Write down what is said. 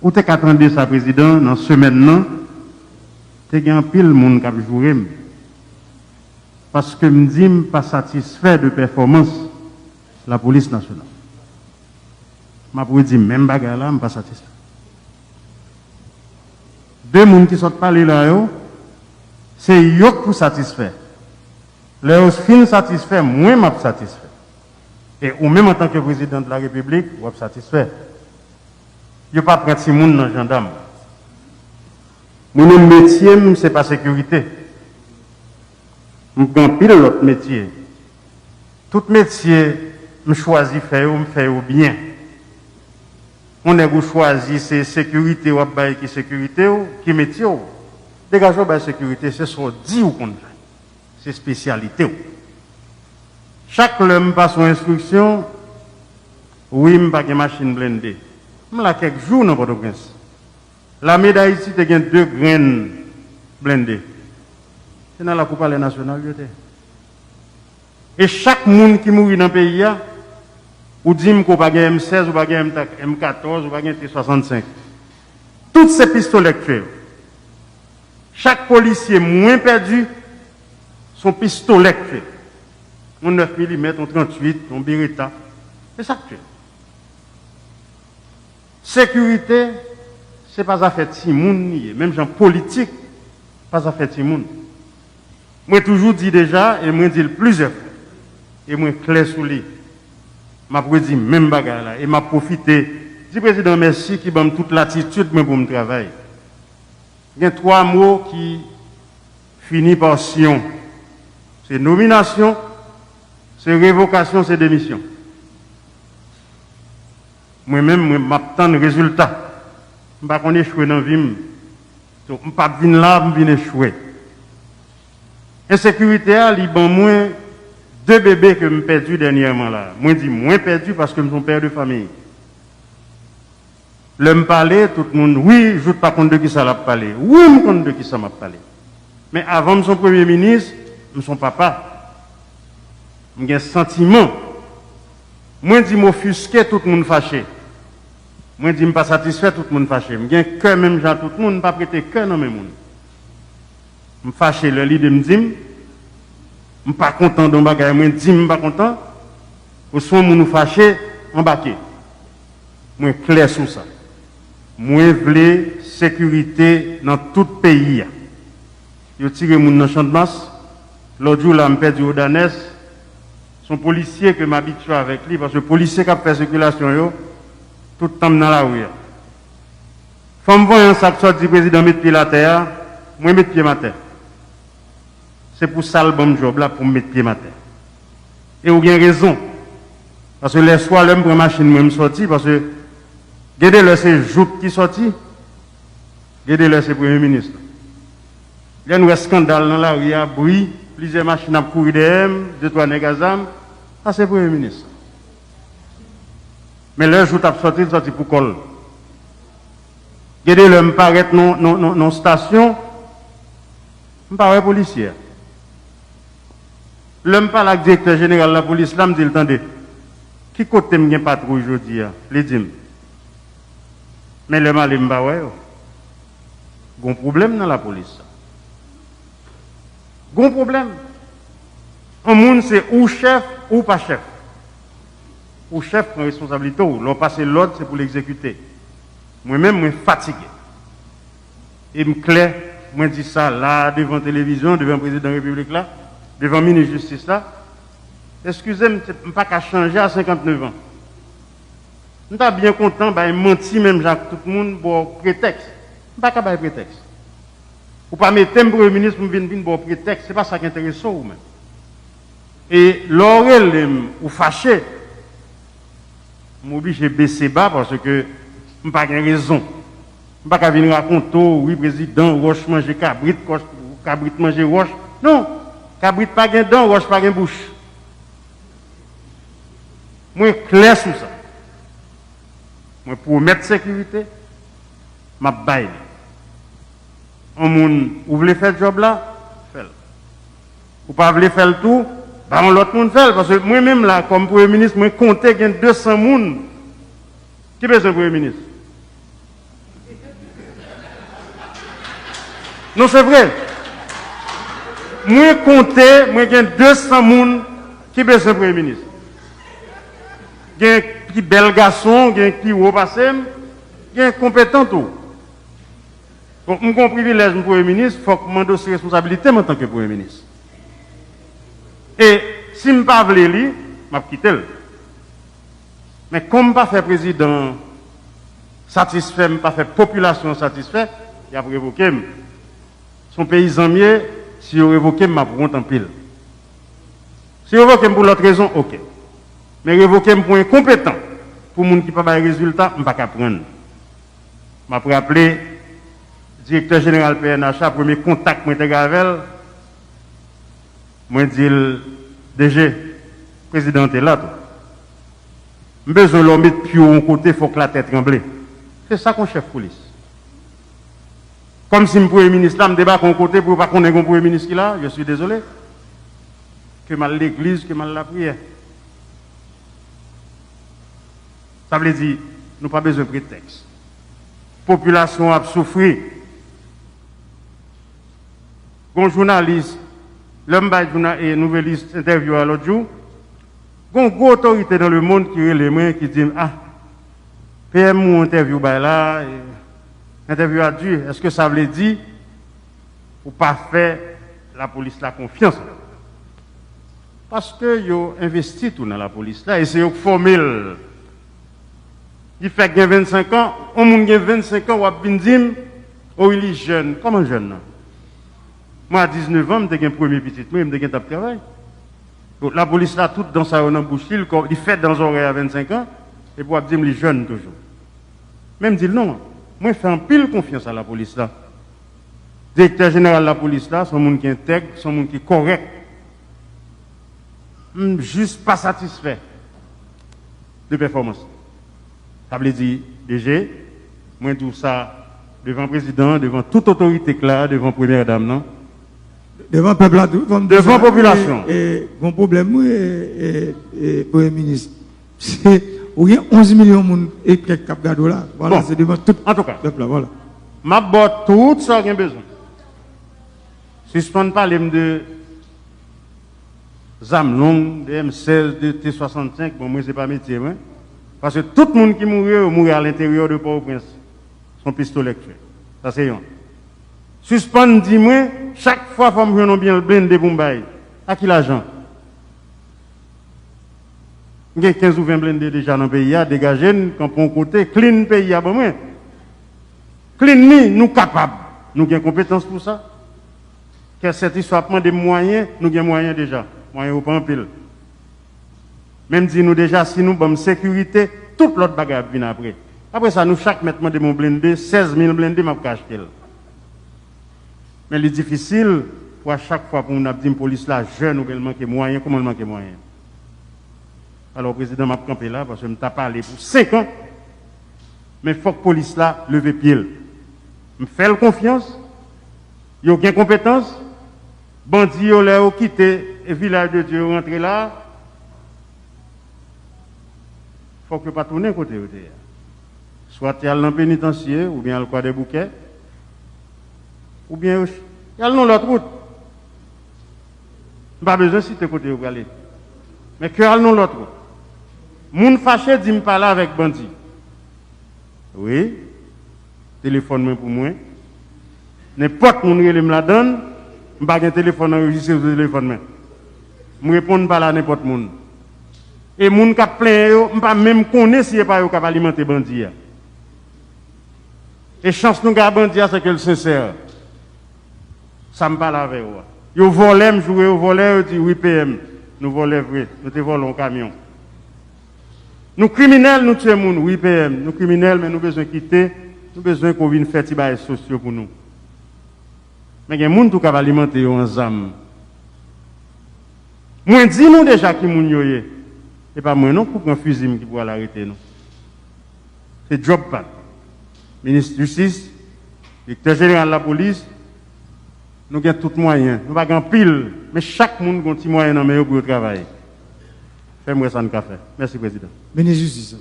Ou t'es qu'attendre ça, président, dans ce semaine, t'es gain pile monde qui a joué. Parce que me dit pas satisfait de performance de la police nationale. Je peux dire même bagarre là, je ne suis pas satisfait. Deux personnes qui sont parlés là, c'est eux pour satisfaire. Les fins satisfaits, moi, je suis satisfait. Et ou même en tant que président de la République, je suis satisfait. Je ne pas prendre si monde dans le gendarme. Mon métier, ce n'est pas sécurité. Je prends pile l'autre métier. Tout métier, je choisis faire bien. On a choisi c'est sécurité ou qui sécurité ou qui métier. Dégagez la sécurité, c'est ce qu'on dit ou qu'on fait. C'est spécialité. Chaque homme passe son instruction, oui, je n'ai pas de machine blindée. Je l'ai quelques jours dans Port-au-Prince. La médaille ici, tu as 2 graines blindées. C'est dans la Coupe nationale. Et chaque monde qui mourit dans le pays, ou dit qu'on pas M16, ou pas M14, ou pas T65. Toutes ces pistolets actuels. Chaque policier moins perdu, son pistolet actuel. On 9 mm, on 38, on Beretta. C'est ça actuel. Sécurité, ce n'est pas affaire de Timoun, même gens politique, pas affaire de Timoun. Moi, toujours dit déjà, et moi, dis le plusieurs fois, et moi, clair sous lui. Je peux dire même bagarre là, et m'a profité. Dis président, merci qui m'a toute l'attitude pour me travailler. Il y a 3 mots qui finissent par Sion. C'est nomination, c'est révocation, c'est démission. Moi-même, je m'attends le résultat. Je ne vais pas échouer dans la vie. Je ne vais pas venir là, je vais échouer. Insécurité, il y a moins 2 bébés que je perdu dernièrement là. Moi, je dis moins perdu parce que je suis père de famille. Le me parler, tout le monde, oui, je ne sais pas compte de qui ça l'a parlé. Oui, je me compte de qui ça m'a parlé. Mais avant de son premier ministre, je suis papa. J'ai un sentiment. Moi, je dis m'offusquer, tout le monde fâché. Moi, je dis pas satisfait, tout le monde fâché. J'ai un cœur, même genre, tout le monde, pas prêter cœur dans mes monde. Je suis fâché, le leader me dit, je ne suis pas content de mon bagage, je dis, je ne suis pas content. Au son, je suis fâché, en baquet. Je suis clair sur ça. Moi, je veux sécurité dans tout le pays. Je tire mon champ de masse. L'autre jour, là, je perdu au Danès. Son policier que m'habitue avec lui, parce que le policier qui a fait circulation, tout le temps dans la rue. Faut me voir un sac sorti du président mettre pied à la terre, moi mettre pied à terre. C'est pour ça le bon job là, pour mettre pied à terre. Et vous avez raison. Parce que les soirs, l'homme prend machine, moi me sorti, parce que, regardez-le, c'est Jout qui sorti, regardez-le, c'est Premier ministre. Il y a un scandale dans la rue, il y a bruit, plusieurs machines à courir derrière, 2-3 négazam, ça c'est Premier ministre. Mais là, Jout a sorti pour col. Regardez-le, me paraît non station, me paraît policier. L'homme parle avec le directeur général de la police, là, me dit, attendez, qui côté me pas trop aujourd'hui, les dim. Mais le mal est pas ouais. Il y a un problème dans la police. Il y a un problème. Un monde, c'est ou chef ou pas chef. Ou chef prend responsabilité, ou l'on passe l'ordre, c'est pour l'exécuter. Moi-même, je suis fatigué. Et je suis clair, je dis ça là, devant la télévision, devant le président de la République là, devant le ministre de la Justice là. Excusez-moi, je ne peux pas changer à 59 ans. Je suis bien content, je menti même Jacques, tout le monde pour prétexte. Je ne peux pas prétexte. Ou pas mettre un premier ministre pour venir pour prétexte, ce n'est pas ça qui intéresse ou même. Et l'oreille ou fâché, je m'oblige de baisser bas parce que je n'ai pas de raison. Je ne peux pas venir raconter, oui, président, roche manger cabrit, cabrit manger roche. Non, cabrit pas de dents, roche pas de bouche. Moi, clair sur ça. Moi, pour mettre sécurité, je baille. Vous voulez faire le job là? Faites-le. Vous ne pouvez pas faire le tout? On l'autre monde fait. Parce que moi-même, là, comme Premier ministre, je compte qu'il y a 200 personnes. Qui est le Premier ministre? Non, c'est vrai. Moi, compter, moi, j'ai 200 personnes qui besoin de Premier ministre. J'ai un petit bel garçon, j'ai un petit haut passé, j'ai un compétent tout. Donc, mon privilège de Premier ministre, il faut que je m'endosse responsabilité en tant que Premier ministre. Et si je ne veux pas aller, je vais quitter. Mais comme je ne pas faire président satisfait, je ne pas faire population satisfaite, il a révoqué. Son paysan mieux, si il révoqué, je vais prendre en pile. Si il révoqué pour l'autre raison, ok. Mais révoquer pour incompétent, pour les gens qui n'ont pas de résultat, je ne vais pas prendre. Je vais appeler le directeur général PNHA, premier contact que j'ai avec elle. Je dis, DG, président est là. Je besoin de l'homme mettre plus haut côté, il faut que la tête tremble. C'est ça qu'on chef police. Comme si le Premier ministre là me débat de côté pour ne pas qu'on ait un Premier ministre qui là, je suis désolé. Que mal l'église, que mal la prière. Ça veut dire, nous n'avons pas besoin de prétexte. La population a souffert. Un journaliste, l'homme et nouvelliste interview à l'autre jour, il y a une autorité dans le monde qui est les mains qui dit ah, PM ou interview là, interview a dû, est-ce que ça veut dire pour pas faire la police la confiance? Parce que yo investi tout dans la police là et c'est eux formel. Il fait que 25 ans, on monde 25 ans ou a bindim, oh il est jeune, comment jeune? Moi à 19 ans, j'ai un premier petit, moi j'ai un travail. Donc la police là, toute dans sa bouche, il fait dans les oreilles à 25 ans, et pour dire les jeunes toujours. Même dire non, moi je fais un pile confiance à la police là. Le directeur général de la police là, son monde qui est intègre, son monde qui est correct. Juste pas satisfait de performance. Ça veut dire, DG, moi tout ça devant le président, devant toute autorité claire, devant la première dame, non? Devant le peuple, devant la population. Et mon problème, et Premier ministre, c'est où il y a 11 millions de monde et quelques cap gado là. Voilà, bon, c'est devant tout en tout cas, le peuple là. Voilà. Ma botte tout ça qu'il y a besoin. Suspendre parler de ZAM longue, de M16, de T65, bon, moi, c'est pas métier, hein? Parce que tout le monde qui mourit à l'intérieur de Port-au-Prince, son pistolet tué. Ça, c'est un. Suspendre, dis-moi, chaque fois, il faut me bien le blindé pour me à qui l'argent? Il y a 15 ou 20 blindés déjà dans le pays, dégagés, quand on côté, clean pays, bon, moi. Clean, nous capables. Nous avons compétence pour ça. Que cette histoire prend des moyens, nous avons moyens déjà. Moyens au pas en pile. Même si nous déjà, si nous avons sécurité, toute l'autre bagarre vient après. Après ça, nous, chaque mètre de mon blindé, 16 000 blindés, je vais acheter. Mais il est difficile pour à chaque fois pour nous dire que la police là, jeune, ou qu'elle manque moyens, comment elle manque moyens. Alors, le président m'a campé là parce que je m'ai parlé pour 5 ans. Mais il faut que la police là leve pied. Je fais confiance. Il y a aucune compétence. Bandits, ils ont quitté le village de Dieu, rentré là. Il faut que pas tourner côté. Soit il y a le pénitencier, ou bien le coin des bouquets, ou bien il y a le nom de l'autre route. Pas besoin de citer côté où aller. Mais que y a le nom de l'autre route. Moun fâché dit me parler avec bandit. Oui. Téléphone pour moi. N'importe moun relé me la donne, m'pas un téléphone enregistré sur le téléphone. Je réponds pas à n'importe moun. Et moun qui plein yo, m'pas même connaître si pas yo capable alimenter bandit. Et chance nous gars bandit c'est que le sincère. Ça me parle avec vous. Yo volé me jouer au volé dit oui PM. Nous volons vrai, nous te volons un camion. Nous criminels nous tuons moun, oui PM. Nous criminels mais nous besoin quitter, nous besoin qu'on vienne faire des bails sociaux pour nous. Mais il y a des gens qui peuvent alimenter en zam. Moi dis nous déjà qui moun yo yé. Et pas moi non pour un fusil qui pourra l'arrêter nous. C'est job pas. Ministre de Justice, directeur général de la police, nous avons tous les moyens. Nous n'avons pas pile, mais chaque monde a un petit moyen pour travailler. Fais-moi ça, nous café. Merci, Président. Ministre de Justice.